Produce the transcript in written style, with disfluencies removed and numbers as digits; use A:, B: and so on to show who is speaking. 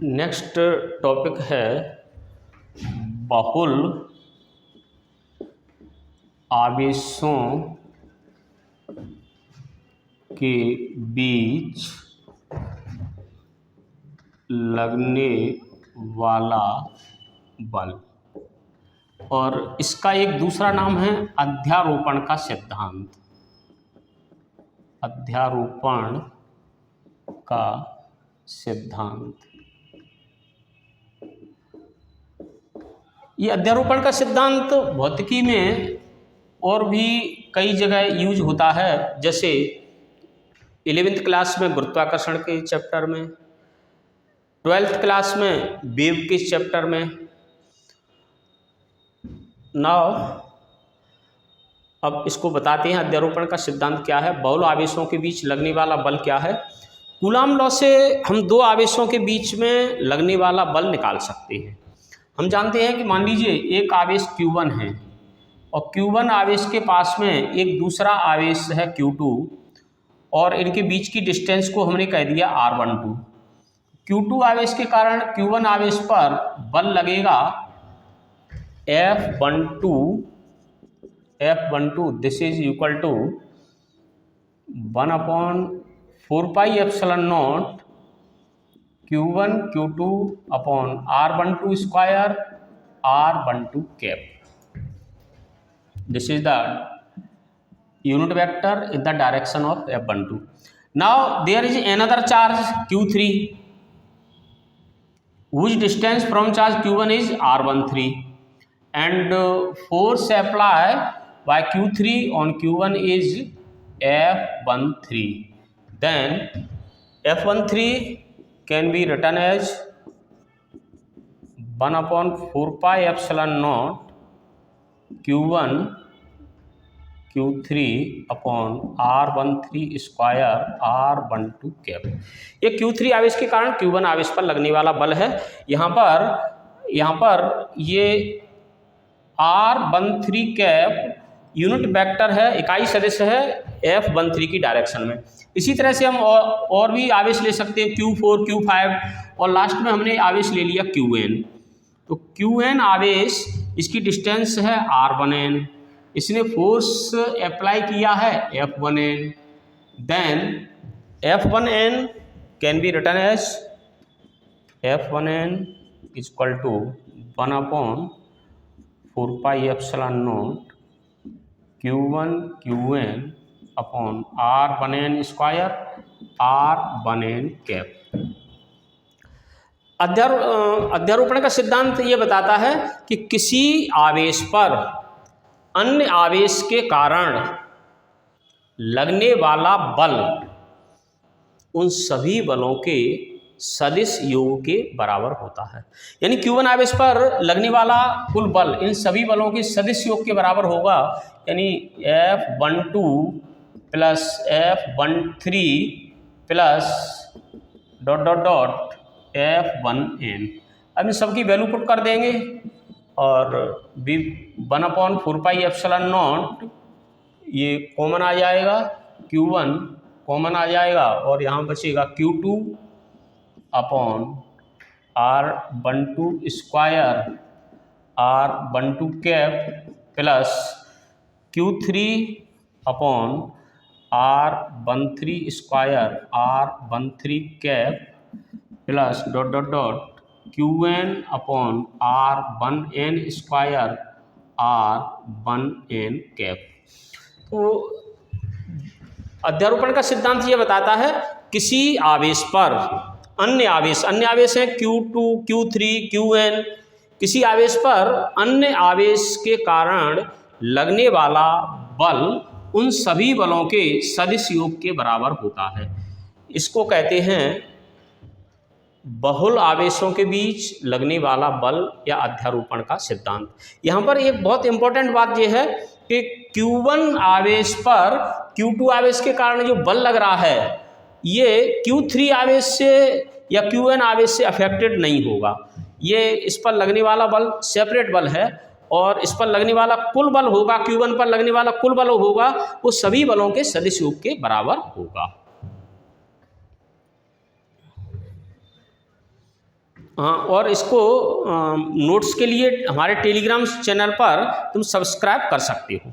A: Next topic है बहुल आवेशों के बीच लगने वाला बल, और इसका एक दूसरा नाम है अध्यारोपण का सिद्धांत। अध्यारोपण का सिद्धांत, ये अध्यारोपण का सिद्धांत भौतिकी में और भी कई जगह यूज होता है, जैसे 11वीं क्लास में गुरुत्वाकर्षण के चैप्टर में, 12वीं क्लास में वेव के चैप्टर में। नाउ अब इसको बताते हैं अध्यारोपण का सिद्धांत क्या है, बहुल आवेशों के बीच लगने वाला बल क्या है। कूलाम लॉ से हम दो आवेशों के बीच में लगने वाला बल निकाल सकते हैं। हम जानते हैं कि मान लीजिए एक आवेश Q1 है और Q1 आवेश के पास में एक दूसरा आवेश है Q2, और इनके बीच की डिस्टेंस को हमने कह दिया R12। Q2 आवेश के कारण Q1 आवेश पर बल लगेगा F12, this is equal to 1/4πε0 Q1 Q2 upon R12 square R12 cap. This is the unit vector in the direction of F12. Now there is another charge Q3 whose distance from charge Q1 is R13, and force applied by Q3 on Q1 is F13. Then F13 can be written as 1/4πε0 Q1 Q3 upon R13 square R12 cap. ये Q3 आवेश के कारण Q1 आवेश पर लगने वाला बल है। यहाँ पर ये R13 कैप यूनिट वेक्टर है, इकाई सदिश है F13 की डायरेक्शन में। इसी तरह से हम और भी आवेश ले सकते हैं Q4 Q5, और लास्ट में हमने आवेश ले लिया Qn। तो Qn आवेश, इसकी डिस्टेंस है R1n, इसने फोर्स अप्लाई किया है F1n। Then F1n can be written as F1n equal to 1/4πε0 Q1 Qn upon R1n square R1n cap. अध्यारोपण का सिद्धांत ये बताता है कि किसी आवेश पर अन्य आवेश के कारण लगने वाला बल उन सभी बलों के सदिश योग के बराबर होता है। यानी Q1 आवेश पर लगने वाला कुल बल इन सभी बलों के सदिश योग के बराबर होगा, यानी F12 plus F13 plus ... F1n। अब इन सबकी वैल्यू पुट कर देंगे और 1/4πε0 ये कॉमन आ जाएगा, Q1 कॉमन आ जाएगा, और यहाँ बचेगा Q2 upon R12 square R12 cap plus Q3 upon R13 square R13 cap plus ... Qn upon R1n square R1n cap. तो अध्यारोपण का सिद्धांत ये बताता है किसी आवेश पर अन्य आवेश हैं Q2 Q3 Qn, किसी आवेश पर अन्य आवेश के कारण लगने वाला बल उन सभी बलों के सदिश योग के बराबर होता है। इसको कहते हैं बहुल आवेशों के बीच लगने वाला बल या अध्यारोपण का सिद्धांत। यहाँ पर एक बहुत इंपॉर्टेंट बात यह है कि Q1 आवेश पर Q2 आवेश के कारण जो बल लग रहा है ये Q3 आवेश से या Qn आवेश से अफेक्टेड नहीं होगा। ये इस पर लगने वाला बल सेपरेट बल है, और इस पर लगने वाला कुल बल होगा, Q1 पर लगने वाला कुल बल होगा, वो सभी बलों के सदिश योग के बराबर होगा। हाँ, और इसको नोट्स के लिए हमारे टेलीग्राम चैनल पर तुम सब्सक्राइब कर सकते हो।